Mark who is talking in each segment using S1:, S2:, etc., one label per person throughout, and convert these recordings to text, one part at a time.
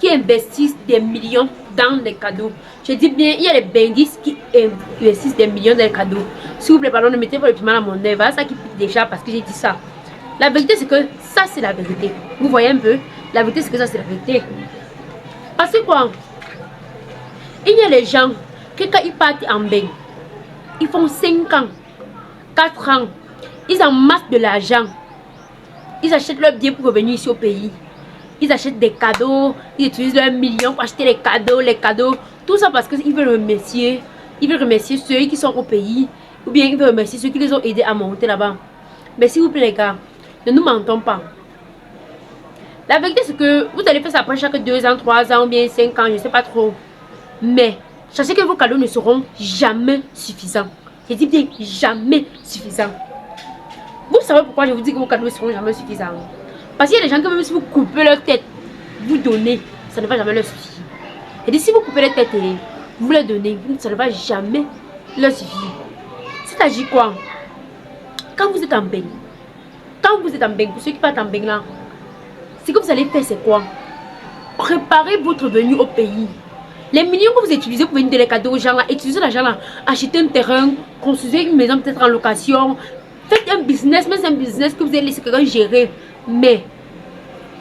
S1: qui investissent des millions dans les cadeaux. Je dis bien, il y a les bandits qui investissent des millions dans les cadeaux. S'il vous plaît, pardon, ne mettez pas le piment à mon œil. Voilà ça qui pique déjà parce que j'ai dit ça. La vérité, c'est que ça, c'est la vérité. Vous voyez un peu? La vérité, c'est que ça, c'est la vérité. Parce que quoi? Il y a les gens qui, quand ils partent en bain, ils font 5 ans, 4 ans. Ils amassent de l'argent. Ils achètent leurs billets pour revenir ici au pays. Ils achètent des cadeaux. Ils utilisent leurs millions pour acheter les cadeaux. Tout ça parce qu'ils veulent remercier. Ils veulent remercier ceux qui sont au pays. Ou bien ils veulent remercier ceux qui les ont aidés à monter là-bas. Mais s'il vous plaît les gars, ne nous mentons pas. La vérité c'est que vous allez faire ça après chaque 2 ans, 3 ans ou bien 5 ans, je ne sais pas trop. Mais sachez que vos cadeaux ne seront jamais suffisants. Je dis bien jamais suffisants. Vous savez pourquoi je vous dis que vos cadeaux ne seront jamais suffisants? Parce qu'il y a des gens que même si vous coupez leur tête, vous donnez, ça ne va jamais leur suffire. Et si vous coupez leur tête et vous leur donnez, ça ne va jamais leur suffire. C'est-à-dire quoi? Quand vous êtes en bain, pour ceux qui partent en bain là, ce que vous allez faire c'est quoi? Préparez votre venue au pays. Les millions que vous utilisez pour venir donner les cadeaux aux gens là, utilisez l'argent là, achetez un terrain, construisez une maison peut-être en location, faites un business, mais c'est un business que vous allez laisser quelqu'un gérer. Mais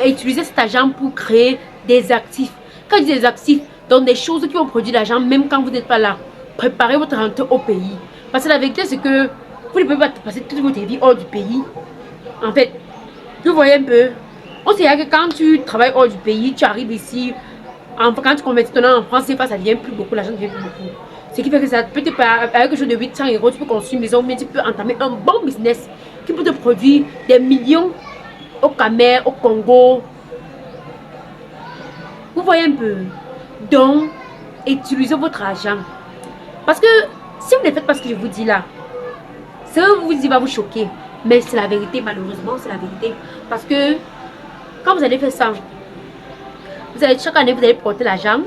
S1: utilisez cet argent pour créer des actifs. Quand je dis des actifs, donc des choses qui vont produire l'argent même quand vous n'êtes pas là. Préparez votre rentrée au pays. Parce que la vérité c'est que vous ne pouvez pas passer toute votre vie hors du pays. En fait, vous voyez un peu, on sait que quand tu travailles hors du pays, tu arrives ici, quand tu convertis ton nom en France, ça devient plus beaucoup, l'argent devient plus beaucoup. Ce qui fait que ça peut te avec quelque chose de 800 €, tu peux construire une maison, mais tu peux entamer un bon business qui peut te produire des millions au Cameroun, au Congo. Vous voyez un peu. Donc, utilisez votre argent. Parce que si vous ne faites pas ce que je vous dis là, ce que vous dites va vous choquer. Mais c'est la vérité, malheureusement, c'est la vérité. Parce que quand vous allez faire ça, vous allez, chaque année, vous allez porter l'argent.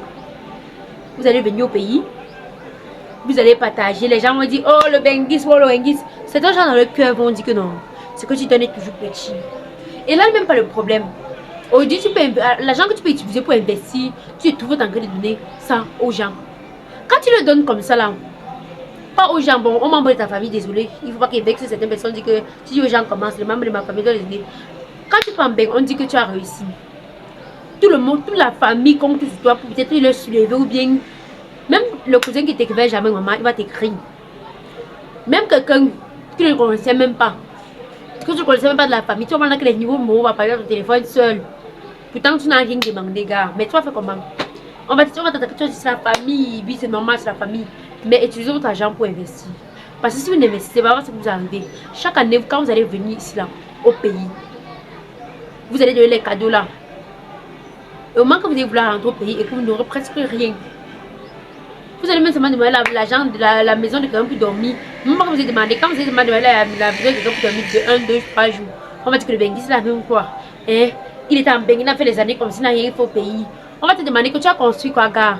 S1: Vous allez venir au pays. Vous allez partager. Les gens vont dire, oh le Bengis, oh le Bengis. Certains gens dans le cœur vont dire que non. C'est que tu donnes toujours petit. Et là, même pas le problème. Aujourd'hui, l'argent que tu peux utiliser pour investir, tu es toujours en train de donner ça aux gens. Quand tu le donnes comme ça là, pas aux gens, bon, aux membres de ta famille, désolé, il ne faut pas qu'il vexe certaines personnes disent que tu dis aux gens comment, les membres de ma famille doivent les aider. Quand tu prends bien, on dit que tu as réussi. Tout le monde, toute la famille compte sur toi pour peut-être le soulever ou bien, même le cousin qui t'écrivait jamais maman, il va t'écrire. Même quelqu'un qui ne connaissait même pas, que tu ne connaissais même pas de la famille, tu vas voir que les niveaux mots va parler dans ton téléphone seul. Pourtant, tu n'as rien demandé, gars. Mais tu vas faire comment? On va t'attaquer, tu vas dire c'est la famille, oui, c'est normal, c'est la famille. Mais utilisez votre argent pour investir. Parce que si vous n'investissez pas, ça vous arrive. Chaque année, quand vous allez venir ici, là, au pays, vous allez donner les cadeaux là. Et au moment que vous allez vouloir rentrer au pays et que vous n'aurez presque rien, vous allez même seulement demander l'argent de la maison de quelqu'un pour dormir. Même quand vous allez demander, quand vous allez demander la maison de quelqu'un pour dormir de 1, 2, 3 jours, on va dire que le Bengui c'est la même quoi. Et il est en Bengui, il a fait des années comme s'il n'a rien fait au pays. On va te demander que tu as construit quoi, gars.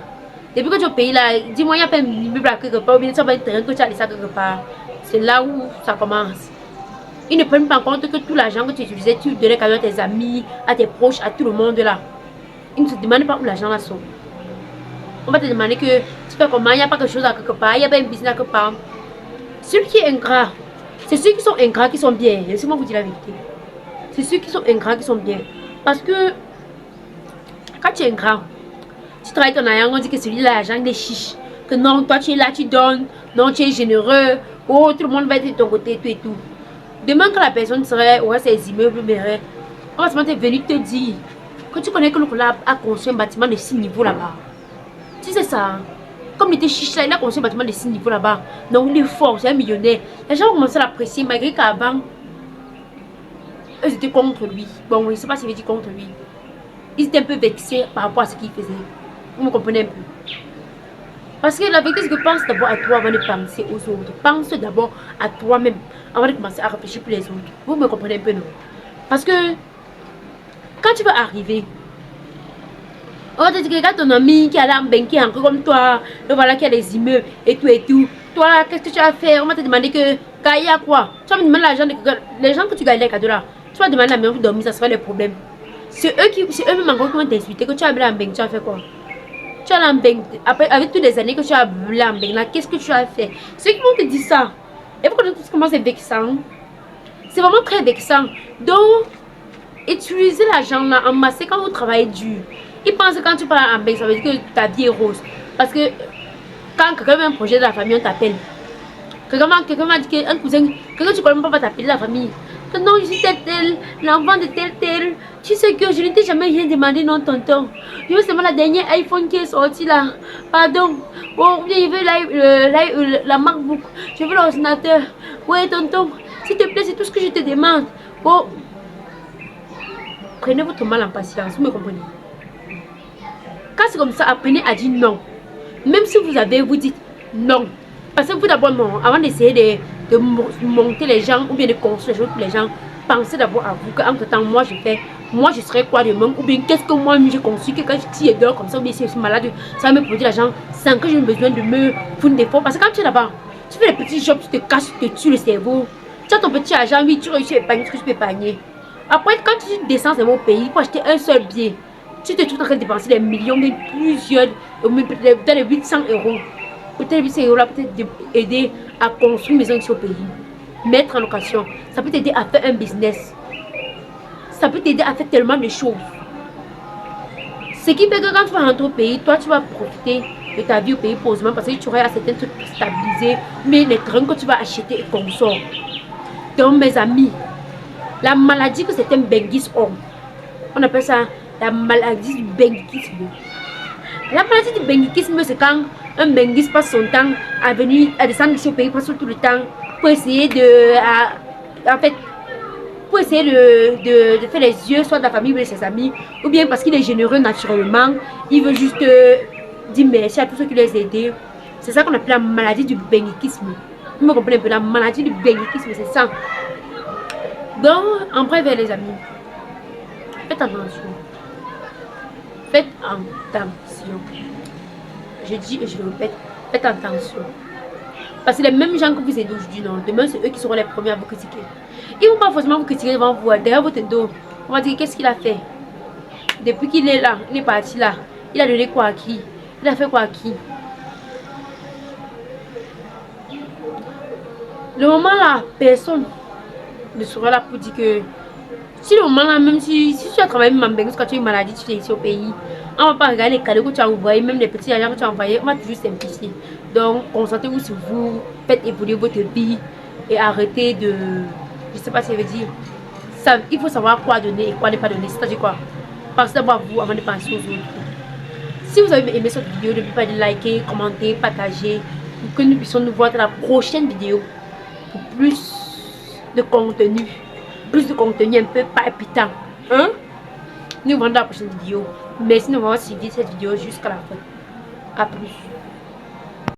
S1: Depuis que tu es au pays là, dis-moi, il y a pas un immeuble à quelque part, ou bien tu as un terrain que tu as laissé à quelque part. C'est là où ça commence. Ils ne prennent pas en compte que tout l'argent que tu utilisais, tu donnais à tes amis, à tes proches, à tout le monde là. Ils ne te demandent pas où l'argent là sort. On va te demander que tu fais comment, il n'y a pas quelque chose à quelque part, il n'y a pas un business à quelque part. Celui qui est ingrat, c'est ceux qui sont ingrats qui sont bien. Laissez-moi vous dire la vérité. C'est ceux qui sont ingrats qui sont bien. Parce que quand tu es ingrat, tu travailles ton argent, on dit que celui-là, l'argent, il est chiche. Que non, toi tu es là, tu donnes. Non, tu es généreux. Oh, tout le monde va être de ton côté, tout et tout. Demain, quand la personne serait, ouais, ses immeubles, mais on va se venir te dire que tu connais que le collab a construit un bâtiment de 6 niveaux là-bas. Tu sais ça? Comme il était chiche là, il a construit un bâtiment de 6 niveaux là-bas. Donc il est fort, c'est un millionnaire. Les gens ont commencé à l'apprécier, malgré qu'avant, eux étaient contre lui. Bon, je ne sais pas s'il veut dire contre lui. Ils étaient un peu vexés par rapport à ce qu'il faisait. Vous me comprenez un peu? Parce que la vérité, c'est que pense d'abord à toi avant de penser aux autres. Pense d'abord à toi-même avant de commencer à réfléchir pour les autres. Vous me comprenez un peu, non? Parce que quand tu vas arriver, on va te dire que regarde ton ami qui a l'air banquier un peu comme toi, le voilà qui a des immeubles et tout et tout. Toi là, qu'est-ce que tu as fait? On va te demander que gagner à quoi? Tu vas me demander l'argent, les gens que tu gagnes les cadeaux là. Tu vas demander la maison pour dormir, ça sera le problème. C'est eux-mêmes encore qui vont t'insulter que tu as blé en beng, tu as fait quoi? Tu as l'embeng, après, avec toutes les années que tu as blé en beng, là, qu'est-ce que tu as fait? Ceux qui vont te dire ça, et vous connaissez comment c'est vexant. C'est vraiment très vexant. Donc, utilisez l'argent là en masse quand vous travaillez dur. Ils pensent que quand tu parles en beng, ça veut dire que ta vie est rose. Parce que quand quelqu'un a un projet de la famille, on t'appelle. Quelqu'un m'a dit qu'un cousin, quelqu'un tu connais pas va t'appeler la famille. Que non, je suis tel, l'enfant de tel. Tu sais que je ne t'ai jamais rien demandé, non, tonton. Je veux seulement la dernière iPhone qui est sortie là. Pardon. Bon, bien, je veux la MacBook. Je veux l'ordinateur. Ouais, tonton. S'il te plaît, c'est tout ce que je te demande. Bon. Prenez votre mal en patience, vous me comprenez? Quand c'est comme ça, apprenez à dire non. Même si vous dites non. Parce que vous d'abord, avant d'essayer de monter les gens ou bien de construire les choses pour les gens, pensez d'abord à vous qu'entre temps, moi je serai quoi demain ou bien qu'est-ce que moi j'ai conçu, que quand je dors comme ça ou bien si je suis malade, ça va me produire l'argent sans que j'ai besoin de me foutre des fonds. Parce que quand tu es là-bas, tu fais les petits jobs, tu te casses, tu te tues le cerveau. Tu as ton petit argent, oui, tu réussis à épargner ce que tu peux épargner. Après, quand tu descends dans mon pays pour acheter un seul billet, tu te trouves en train de dépenser des millions, mais plusieurs, peut-être les 800 euros. Peut-être 800 euros là, peut-être aider à construire une maison ici au pays. Mettre en location. Ça peut t'aider à faire un business. Ça peut t'aider à faire tellement de choses. Ce qui fait que quand tu vas rentrer au pays, toi tu vas profiter de ta vie au pays posément parce que tu auras certains trucs stabilisés, mais les terrains que tu vas acheter et consommer. Donc mes amis, la maladie que certains benguis ont, on appelle ça la maladie du benguisme. La maladie du benguisme, c'est quand un benguis passe son temps à venir, à descendre ici au pays, passe tout le temps pour essayer pour essayer de faire les yeux soit de la famille ou de ses amis, ou bien parce qu'il est généreux naturellement, il veut juste dire merci à tous ceux qui les aident. C'est ça qu'on appelle la maladie du benguisme. Vous me comprenez un peu, la maladie du benguisme, c'est ça. Donc, en bref, les amis, faites attention. Faites attention. Je dis et je le répète, faites attention. Parce que les mêmes gens que vous aidez aujourd'hui, non, demain c'est eux qui seront les premiers à vous critiquer. Ils ne vont pas forcément vous critiquer devant vous, derrière votre dos. On va dire qu'est-ce qu'il a fait. Depuis qu'il est là, il est parti là. Il a donné quoi à qui? Il a fait quoi à qui? Le moment là, personne ne sera là pour dire que si le moment là, même si tu as travaillé même en quand tu as une maladie, tu es ici au pays, on ne va pas regarder les cadeaux que tu as envoyés, même les petits agents que tu as envoyés, on va toujours simplifier. Donc, concentrez-vous sur vous, faites évoluer votre vie et arrêtez de, je ne sais pas ce que ça veut dire, ça, il faut savoir quoi donner et quoi ne pas donner, c'est-à-dire quoi? Pensez d'abord à vous avant de penser aux autres. Si vous avez aimé cette vidéo, n'oubliez pas de liker, commenter, partager, pour que nous puissions nous voir dans la prochaine vidéo pour plus de contenu. Plus de contenu un peu palpitant. Hein? Nous allons dans la prochaine vidéo. Merci de m'avoir suivi cette vidéo jusqu'à la fin. A plus.